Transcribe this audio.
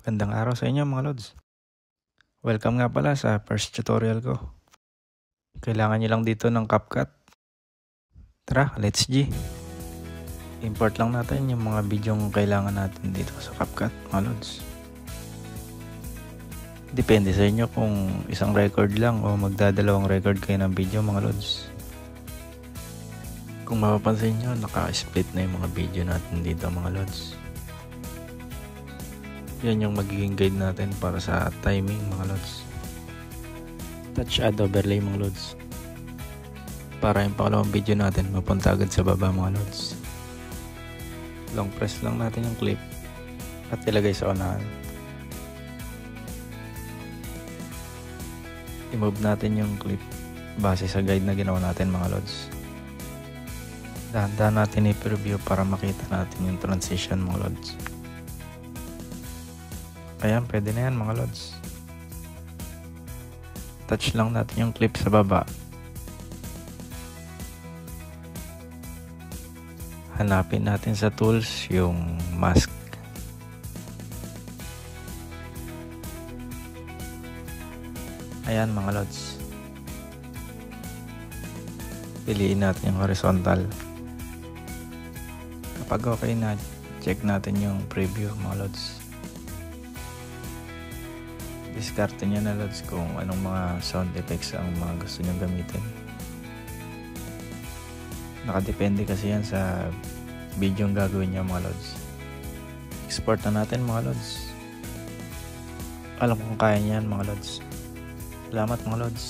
Gandang araw sa inyo mga lods. Welcome nga pala sa first tutorial ko. Kailangan nyo lang dito ng CapCut. Tara, let's G. Import lang natin yung mga bidyong kailangan natin dito sa CapCut mga lods. Depende sa inyo kung isang record lang o magdadalawang record kayo ng video mga lods. Kung mapapansin nyo, naka-split na yung mga video natin dito mga lods. Yan yung magiging guide natin para sa timing mga lods. Touch add overlay mga lods. Para yung pangalawang video natin mapunta agad sa baba mga lods. Long press lang natin yung clip at ilagay sa unahan. I-move natin yung clip base sa guide na ginawa natin mga lods. Dahan-dahan natin i-preview para makita natin yung transition mga lods. Ayan, pwede na yan mga lods. Touch lang natin yung clip sa baba. Hanapin natin sa tools yung mask. Ayan mga lods. Piliin natin yung horizontal. Kapag okay na, check natin yung preview mga lods. Diskarte nyo na lods kung anong mga sound effects ang mga gusto nyo gamitin. Nakadepende kasi yan sa video yung gagawin nyo mga lods. Export na natin mga lods. Alam kong kaya nyo yan mga lods. Salamat mga lods.